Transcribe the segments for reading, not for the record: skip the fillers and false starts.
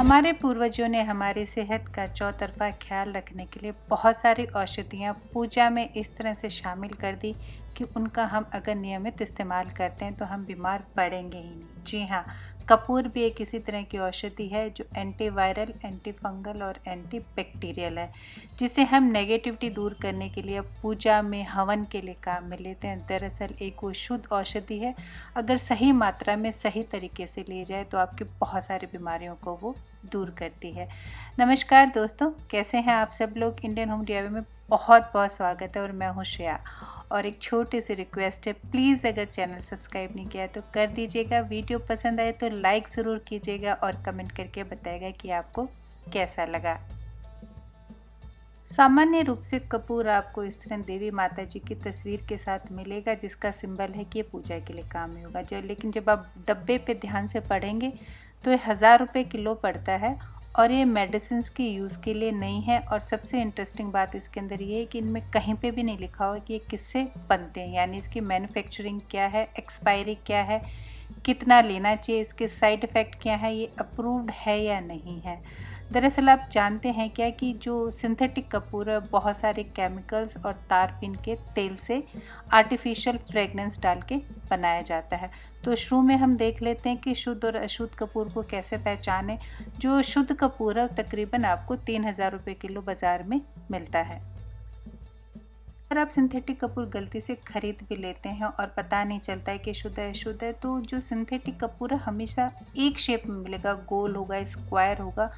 हमारे पूर्वजों ने हमारी सेहत का चौतरफा ख्याल रखने के लिए बहुत सारी औषधियाँ पूजा में इस तरह से शामिल कर दी कि उनका हम अगर नियमित इस्तेमाल करते हैं तो हम बीमार पड़ेंगे ही नहीं। जी हाँ, कपूर भी एक इसी तरह की औषधि है जो एंटीवायरल, एंटी फंगल और एंटी बैक्टीरियल है, जिसे हम नेगेटिविटी दूर करने के लिए पूजा में हवन के लिए काम में लेते हैं। दरअसल एक वो शुद्ध औषधि है, अगर सही मात्रा में सही तरीके से ली जाए तो आपकी बहुत सारी बीमारियों को वो दूर करती है। नमस्कार दोस्तों, कैसे हैं आप सब लोग। इंडियन होम डीआईवाई में बहुत बहुत स्वागत है और मैं हूँ श्रेया। और एक छोटी सी रिक्वेस्ट है, प्लीज़ अगर चैनल सब्सक्राइब नहीं किया है तो कर दीजिएगा। वीडियो पसंद आए तो लाइक ज़रूर कीजिएगा और कमेंट करके बताइएगा कि आपको कैसा लगा। सामान्य रूप से कपूर आपको इस तरह देवी माता जी की तस्वीर के साथ मिलेगा, जिसका सिंबल है कि ये पूजा के लिए काम में होगा। लेकिन जब आप डब्बे पे ध्यान से पढ़ेंगे तो ये 1000 रुपये किलो पड़ता है और ये मेडिसिन्स के यूज़ के लिए नहीं है। और सबसे इंटरेस्टिंग बात इसके अंदर ये है कि इनमें कहीं पे भी नहीं लिखा हुआ कि ये किससे बनते हैं, यानी इसकी मैन्युफैक्चरिंग क्या है, एक्सपायरी क्या है, कितना लेना चाहिए, इसके साइड इफ़ेक्ट क्या है, ये अप्रूव्ड है या नहीं है। दरअसल आप जानते हैं क्या कि जो सिंथेटिक कपूर है बहुत सारे केमिकल्स और तारपीन के तेल से आर्टिफिशियल फ्रेगनेंस डाल के बनाया जाता है। तो शुरू में हम देख लेते हैं कि शुद्ध और अशुद्ध कपूर को कैसे पहचानें। जो शुद्ध कपूर है तकरीबन आपको 3000 रुपये किलो बाज़ार में मिलता है। अगर आप सिंथेटिक कपूर गलती से खरीद भी लेते हैं और पता नहीं चलता है कि शुद्ध है अशुद्ध है, तो जो सिंथेटिक कपूर है हमेशा एक शेप में मिलेगा, गोल होगा, स्क्वायर होगा,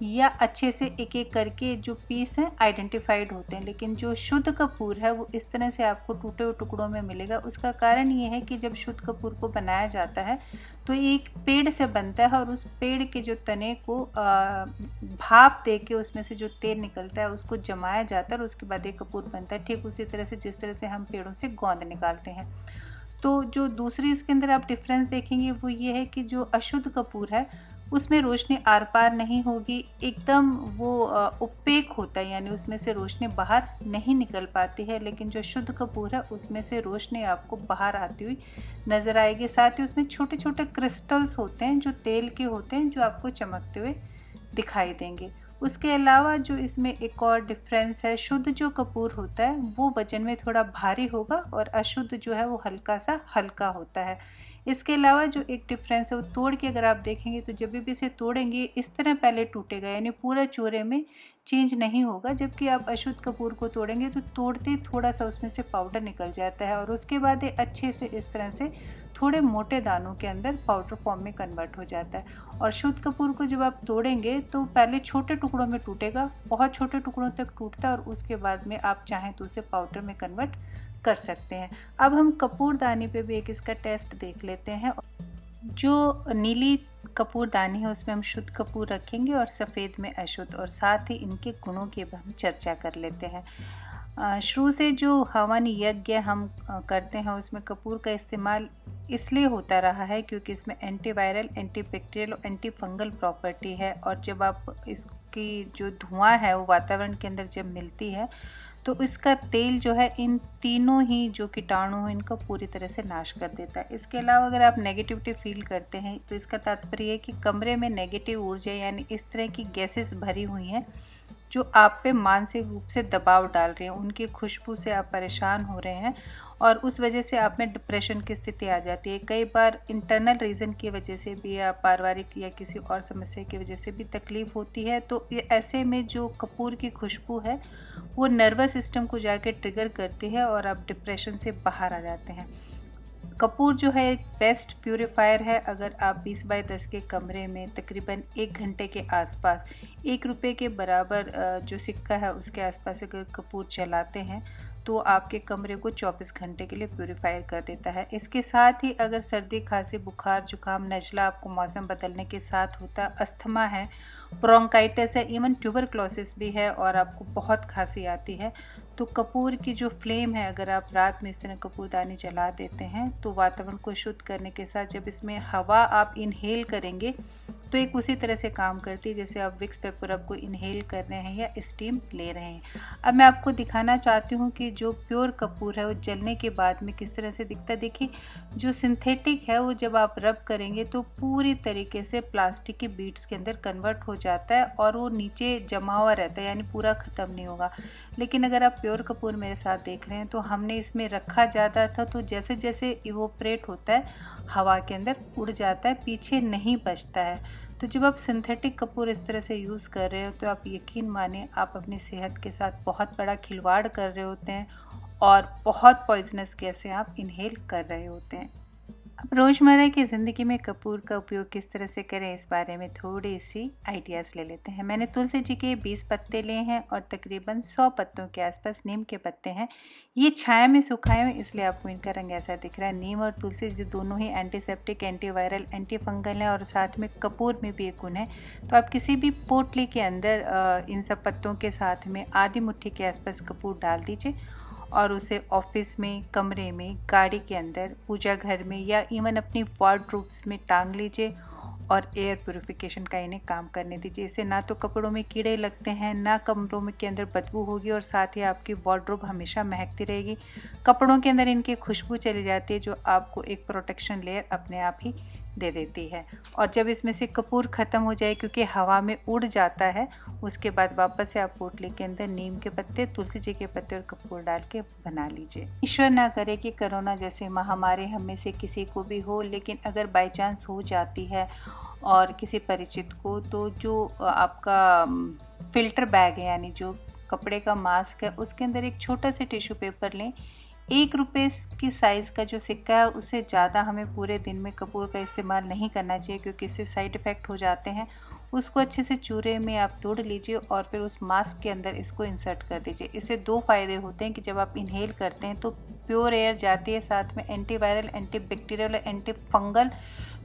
या अच्छे से एक एक करके जो पीस हैं आइडेंटिफाइड होते हैं। लेकिन जो शुद्ध कपूर है वो इस तरह से आपको टूटे हुए टुकड़ों में मिलेगा। उसका कारण ये है कि जब शुद्ध कपूर को बनाया जाता है तो एक पेड़ से बनता है और उस पेड़ के जो तने को भाप दे के उसमें से जो तेल निकलता है उसको जमाया जाता है और उसके बाद एक कपूर बनता है। ठीक उसी तरह से जिस तरह से हम पेड़ों से गोंद निकालते हैं। तो जो दूसरी इसके अंदर आप डिफरेंस देखेंगे वो ये है कि जो अशुद्ध कपूर है उसमें रोशनी आर पार नहीं होगी, एकदम वो ओपेक होता है, यानी उसमें से रोशनी बाहर नहीं निकल पाती है। लेकिन जो शुद्ध कपूर है उसमें से रोशनी आपको बाहर आती हुई नज़र आएगी। साथ ही उसमें छोटे छोटे क्रिस्टल्स होते हैं जो तेल के होते हैं, जो आपको चमकते हुए दिखाई देंगे। उसके अलावा जो इसमें एक और डिफरेंस है, शुद्ध जो कपूर होता है वो वजन में थोड़ा भारी होगा और अशुद्ध जो है वो हल्का सा हल्का होता है। इसके अलावा जो एक डिफरेंस है वो तोड़ के अगर आप देखेंगे तो जब भी इसे तोड़ेंगे इस तरह पहले टूटेगा, यानी पूरा चूरे में चेंज नहीं होगा। जबकि आप अशुद्ध कपूर को तोड़ेंगे तो तोड़ते थोड़ा सा उसमें से पाउडर निकल जाता है और उसके बाद ये अच्छे से इस तरह से थोड़े मोटे दानों के अंदर पाउडर फॉर्म में कन्वर्ट हो जाता है। और शुद्ध कपूर को जब आप तोड़ेंगे तो पहले छोटे टुकड़ों में टूटेगा, बहुत छोटे टुकड़ों तक टूटता है और उसके बाद में आप चाहें तो उसे पाउडर में कन्वर्ट कर सकते हैं। अब हम कपूरदानी पे भी एक इसका टेस्ट देख लेते हैं। जो नीली कपूरदानी है उसमें हम शुद्ध कपूर रखेंगे और सफ़ेद में अशुद्ध, और साथ ही इनके गुणों की अब हम चर्चा कर लेते हैं। शुरू से जो हवन यज्ञ हम करते हैं उसमें कपूर का इस्तेमाल इसलिए होता रहा है क्योंकि इसमें एंटीवायरल, एंटी बैक्टीरियल और एंटी फंगल प्रॉपर्टी है। और जब आप इसकी जो धुआं है वो वातावरण के अंदर जब मिलती है तो इसका तेल जो है इन तीनों ही जो कीटाणु हैं इनका पूरी तरह से नाश कर देता है। इसके अलावा अगर आप नेगेटिविटी फील करते हैं तो इसका तात्पर्य है कि कमरे में नेगेटिव ऊर्जा यानी इस तरह की गैसेस भरी हुई हैं जो आप पे मानसिक रूप से दबाव डाल रहे हैं, उनकी खुशबू से आप परेशान हो रहे हैं और उस वजह से आप में डिप्रेशन की स्थिति आ जाती है। कई बार इंटरनल रीज़न की वजह से भी या पारिवारिक या किसी और समस्या की वजह से भी तकलीफ़ होती है। तो ऐसे में जो कपूर की खुशबू है वो नर्वस सिस्टम को जाके ट्रिगर करती है और आप डिप्रेशन से बाहर आ जाते हैं। कपूर जो है एक बेस्ट प्यूरीफायर है। अगर आप 20 बाई 10 के कमरे में तकरीबन 1 घंटे के आसपास 1 रुपये के बराबर जो सिक्का है उसके आसपास अगर कपूर चलाते हैं तो आपके कमरे को 24 घंटे के लिए प्यूरीफायर कर देता है। इसके साथ ही अगर सर्दी, खांसी, बुखार, जुकाम, नज़ला आपको मौसम बदलने के साथ होता, अस्थमा है, ब्रोंकाइटिस है, इवन ट्यूबरक्लोसिस भी है और आपको बहुत खांसी आती है, तो कपूर की जो फ्लेम है अगर आप रात में इस तरह कपूरदानी जला देते हैं तो वातावरण को शुद्ध करने के साथ जब इसमें हवा आप इनहेल करेंगे तो एक उसी तरह से काम करती है जैसे आप विक्स वेपोरब को इनहेल कर रहे हैं या स्टीम ले रहे हैं। अब मैं आपको दिखाना चाहती हूँ कि जो प्योर कपूर है वो जलने के बाद में किस तरह से दिखता है। देखिए, जो सिंथेटिक है वो जब आप रब करेंगे तो पूरी तरीके से प्लास्टिक की बीड्स के अंदर कन्वर्ट हो जाता है और वो नीचे जमा हुआ रहता है, यानी पूरा ख़त्म नहीं होगा। लेकिन अगर आप प्योर कपूर मेरे साथ देख रहे हैं तो हमने इसमें रखा ज़्यादा था, तो जैसे जैसे इवोपरेट होता है हवा के अंदर उड़ जाता है, पीछे नहीं बचता है। तो जब आप सिंथेटिक कपूर इस तरह से यूज़ कर रहे हो तो आप यकीन मानिए आप अपनी सेहत के साथ बहुत बड़ा खिलवाड़ कर रहे होते हैं और बहुत पॉइजनस गैसें आप इनहेल कर रहे होते हैं। अब रोज़मर्रा की ज़िंदगी में कपूर का उपयोग किस तरह से करें, इस बारे में थोड़ी सी आइडियाज़ ले लेते हैं। मैंने तुलसी जी के 20 पत्ते लिए हैं और तकरीबन 100 पत्तों के आसपास नीम के पत्ते हैं। ये छाया में सुखाए हुए, इसलिए आपको इनका रंग ऐसा दिख रहा है। नीम और तुलसी जो दोनों ही एंटीसेप्टिक, एंटीवायरल, एंटी फंगल हैं और साथ में कपूर में भी एक गुण है। तो आप किसी भी पोटली के अंदर इन सब पत्तों के साथ में आधी मुट्ठी के आसपास कपूर डाल दीजिए और उसे ऑफिस में, कमरे में, गाड़ी के अंदर, पूजा घर में या इवन अपनी वार्डरोब्स में टांग लीजिए और एयर प्योरीफिकेशन का इन्हें काम करने दीजिए। इससे ना तो कपड़ों में कीड़े लगते हैं, ना कमरों में के अंदर बदबू होगी और साथ ही आपकी वार्डरोब हमेशा महकती रहेगी। कपड़ों के अंदर इनकी खुशबू चली जाती है जो आपको एक प्रोटेक्शन लेयर अपने आप ही दे देती है। और जब इसमें से कपूर ख़त्म हो जाए, क्योंकि हवा में उड़ जाता है, उसके बाद वापस से आप पोटली के अंदर नीम के पत्ते, तुलसी जी के पत्ते और कपूर डाल के बना लीजिए। ईश्वर ना करे कि कोरोना जैसे महामारी हम में से किसी को भी हो, लेकिन अगर बाई चांस हो जाती है और किसी परिचित को, तो जो आपका फ़िल्टर बैग है, यानी जो कपड़े का मास्क है, उसके अंदर एक छोटा सा टिश्यू पेपर लें। 1 रुपये की साइज़ का जो सिक्का है, उससे ज़्यादा हमें पूरे दिन में कपूर का इस्तेमाल नहीं करना चाहिए, क्योंकि इससे साइड इफ़ेक्ट हो जाते हैं। उसको अच्छे से चूरे में आप तोड़ लीजिए और फिर उस मास्क के अंदर इसको इंसर्ट कर दीजिए। इससे 2 फ़ायदे होते हैं कि जब आप इनहेल करते हैं तो प्योर एयर जाती है, साथ में एंटीवायरल, एंटीबैक्टीरियल, एंटी फंगल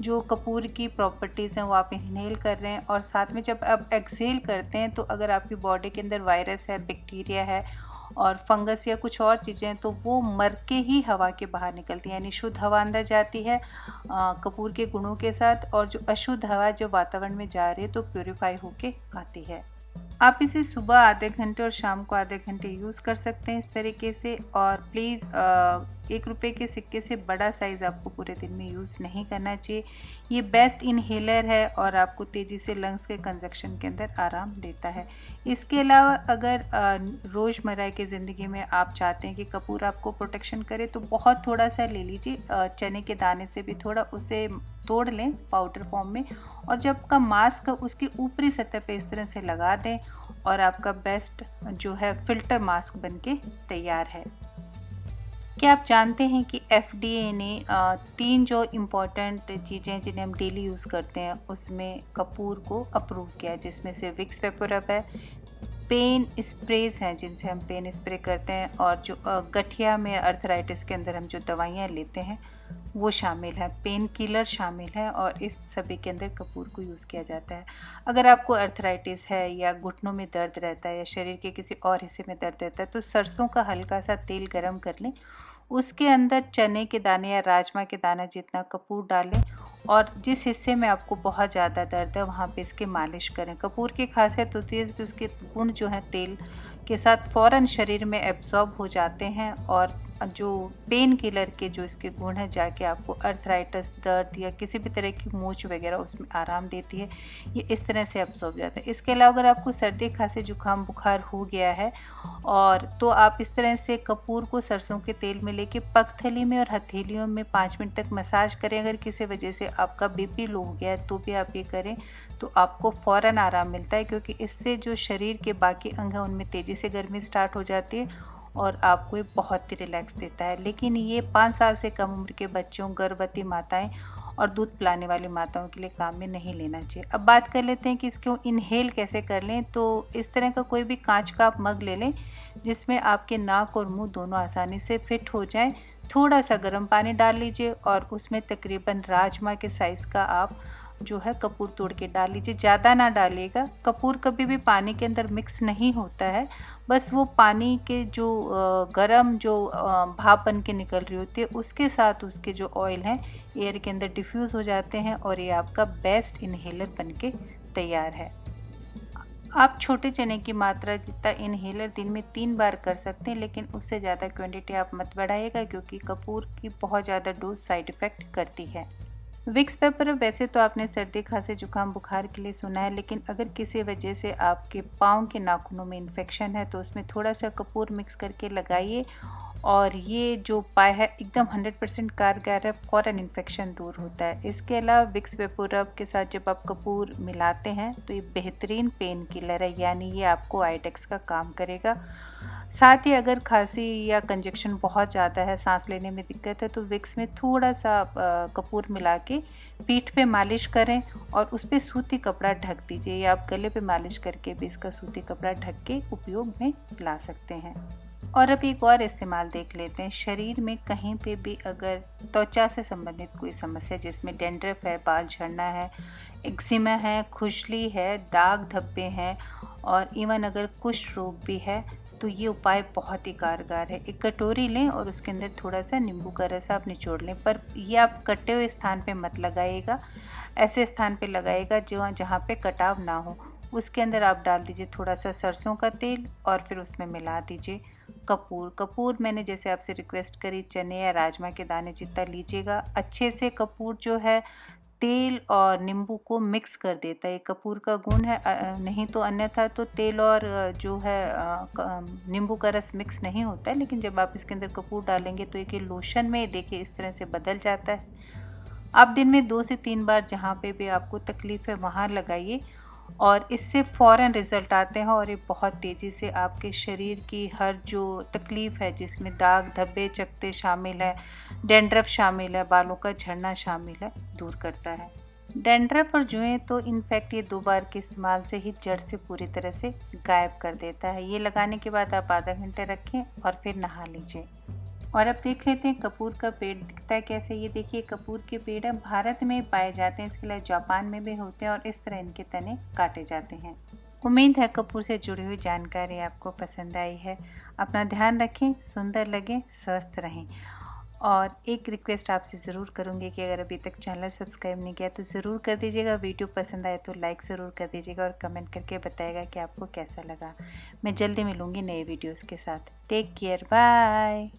जो कपूर की प्रॉपर्टीज़ हैं वो आप इनहेल कर रहे हैं। और साथ में जब आप एक्सहेल करते हैं तो अगर आपकी बॉडी के अंदर वायरस है, बैक्टीरिया है और फंगस या कुछ और चीज़ें, तो वो मर के ही हवा के बाहर निकलती है, यानी शुद्ध हवा अंदर जाती है कपूर के गुणों के साथ, और जो अशुद्ध हवा जो वातावरण में जा रही है तो प्योरीफाई होके आती है। आप इसे सुबह आधे घंटे और शाम को आधे घंटे यूज़ कर सकते हैं इस तरीके से। और प्लीज़ 1 रुपये के सिक्के से बड़ा साइज़ आपको पूरे दिन में यूज़ नहीं करना चाहिए। ये बेस्ट इनहेलर है और आपको तेज़ी से लंग्स के कंजक्शन के अंदर आराम देता है। इसके अलावा अगर रोज़मर्रा की ज़िंदगी में आप चाहते हैं कि कपूर आपको प्रोटेक्शन करे, तो बहुत थोड़ा सा ले लीजिए, चने के दाने से भी थोड़ा उसे तोड़ लें पाउडर फॉर्म में, और जब का मास्क उसकी ऊपरी सतह पे इस तरह से लगा दें और आपका बेस्ट जो है फ़िल्टर मास्क बनके तैयार है। क्या आप जानते हैं कि FDA ने 3 जो इम्पॉर्टेंट चीज़ें जिन्हें हम डेली यूज़ करते हैं उसमें कपूर को अप्रूव किया है, जिसमें से विक्स वेपोरब है, पेन स्प्रेज हैं जिनसे हम पेन स्प्रे करते हैं, और जो गठिया में अर्थराइटिस के अंदर हम जो दवाइयाँ लेते हैं वो शामिल है, पेन किलर शामिल है, और इस सभी के अंदर कपूर को यूज़ किया जाता है। अगर आपको अर्थराइटिस है या घुटनों में दर्द रहता है या शरीर के किसी और हिस्से में दर्द रहता है, तो सरसों का हल्का सा तेल गरम कर लें, उसके अंदर चने के दाने या राजमा के दाना जितना कपूर डालें और जिस हिस्से में आपको बहुत ज़्यादा दर्द है वहाँ पे इसके मालिश करें। कपूर की खासियत होती है कि उसके गुण जो है तेल के साथ फ़ौरन शरीर में एब्जॉर्ब हो जाते हैं, और जो पेन किलर के जो इसके गुण हैं जाके आपको अर्थराइटिस, दर्द या किसी भी तरह की मूंछ वगैरह उसमें आराम देती है। ये इस तरह से एब्जॉर्ब जाता है। इसके अलावा अगर आपको सर्दी, खांसी, जुकाम, बुखार हो गया है और तो आप इस तरह से कपूर को सरसों के तेल में लेके पगथली में और हथेलियों में 5 मिनट तक मसाज करें। अगर किसी वजह से आपका BP लो हो गया है तो भी आप ये करें तो आपको फ़ौरन आराम मिलता है, क्योंकि इससे जो शरीर के बाकी अंग हैं उनमें तेज़ी से गर्मी स्टार्ट हो जाती है और आपको ये बहुत ही रिलैक्स देता है। लेकिन ये 5 साल से कम उम्र के बच्चों, गर्भवती माताएं और दूध पिलाने वाली माताओं के लिए काम में नहीं लेना चाहिए। अब बात कर लेते हैं कि इसको इनहेल कैसे कर लें। तो इस तरह का कोई भी कांच का आप मग ले लें जिसमें आपके नाक और मुंह दोनों आसानी से फिट हो जाएं। थोड़ा सा गर्म पानी डाल लीजिए और उसमें तकरीबन राजमा के साइज़ का आप जो है कपूर तोड़ के डाल लीजिए। ज़्यादा ना डालिएगा, कपूर कभी भी पानी के अंदर मिक्स नहीं होता है, बस वो पानी के जो गरम जो भाप बन के निकल रही होती है उसके साथ उसके जो ऑयल हैं एयर के अंदर डिफ्यूज़ हो जाते हैं और ये आपका बेस्ट इन्हेलर बन के तैयार है। आप छोटे चने की मात्रा जितना इन्हेलर दिन में 3 बार कर सकते हैं, लेकिन उससे ज़्यादा क्वांटिटी आप मत बढ़ाइएगा क्योंकि कपूर की बहुत ज़्यादा डोज साइड इफ़ेक्ट करती है। विक्स पेपर वैसे तो आपने सर्दी खांसी जुकाम बुखार के लिए सुना है, लेकिन अगर किसी वजह से आपके पाँव के नाखूनों में इन्फेक्शन है तो उसमें थोड़ा सा कपूर मिक्स करके लगाइए और ये जो उपाय है एकदम 100% कारगर है, फ़ौरन इन्फेक्शन दूर होता है। इसके अलावा विक्स वेपोरब के साथ जब आप कपूर मिलाते हैं तो ये बेहतरीन पेन किलर है, यानी ये आपको आइडेक्स का काम करेगा। साथ ही अगर खांसी या कंजक्शन बहुत ज़्यादा है, सांस लेने में दिक्कत है, तो विक्स में थोड़ा सा कपूर मिला के पीठ पे मालिश करें और उस पर सूती कपड़ा ढक दीजिए, या आप गले पे मालिश करके भी इसका सूती कपड़ा ढक के उपयोग में ला सकते हैं। और अब एक और इस्तेमाल देख लेते हैं। शरीर में कहीं पे भी अगर त्वचा से संबंधित कोई समस्या जिसमें डेंड्रफ है, बाल झड़ना है, एक्जिमा है, खुजली है, दाग धब्बे हैं और इवन अगर कुष्ठ रोग भी है तो ये उपाय बहुत ही कारगर है। एक कटोरी लें और उसके अंदर थोड़ा सा नींबू का रस आप निचोड़ लें, पर ये आप कटे हुए स्थान पे मत लगाइएगा, ऐसे स्थान पे लगाइएगा जहाँ पे कटाव ना हो। उसके अंदर आप डाल दीजिए थोड़ा सा सरसों का तेल और फिर उसमें मिला दीजिए कपूर मैंने जैसे आपसे रिक्वेस्ट करी चने या राजमा के दाने जितना लीजिएगा। अच्छे से कपूर जो है तेल और नींबू को मिक्स कर देता है, कपूर का गुण है, नहीं तो अन्यथा तो तेल और जो है नींबू का रस मिक्स नहीं होता है, लेकिन जब आप इसके अंदर कपूर डालेंगे तो एक लोशन में देखिए इस तरह से बदल जाता है। आप दिन में 2 से 3 बार जहाँ पे भी आपको तकलीफ़ है वहाँ लगाइए और इससे फ़ौरन रिज़ल्ट आते हैं और ये बहुत तेज़ी से आपके शरीर की हर जो तकलीफ़ है जिसमें दाग धब्बे चकते शामिल है, डैंड्रफ शामिल है, बालों का झड़ना शामिल है, दूर करता है। डैंड्रफ और जुएँ तो इनफैक्ट ये 2 बार के इस्तेमाल से ही जड़ से पूरी तरह से गायब कर देता है। ये लगाने के बाद आप आधा घंटे रखें और फिर नहा लीजिए। और अब देख लेते हैं कपूर का पेड़ दिखता है कैसे। ये देखिए कपूर के पेड़ भारत में पाए जाते हैं, इसके अलावा जापान में भी होते हैं और इस तरह इनके तने काटे जाते हैं। उम्मीद है कपूर से जुड़ी हुई जानकारी आपको पसंद आई है। अपना ध्यान रखें, सुंदर लगें, स्वस्थ रहें। और एक रिक्वेस्ट आपसे ज़रूर करूँगी कि अगर अभी तक चैनल सब्सक्राइब नहीं किया तो ज़रूर कर दीजिएगा। वीडियो पसंद आए तो लाइक ज़रूर कर दीजिएगा और कमेंट करके बताइएगा कि आपको कैसा लगा। मैं जल्दी मिलूँगी नए वीडियोज़ के साथ। Take care, bye.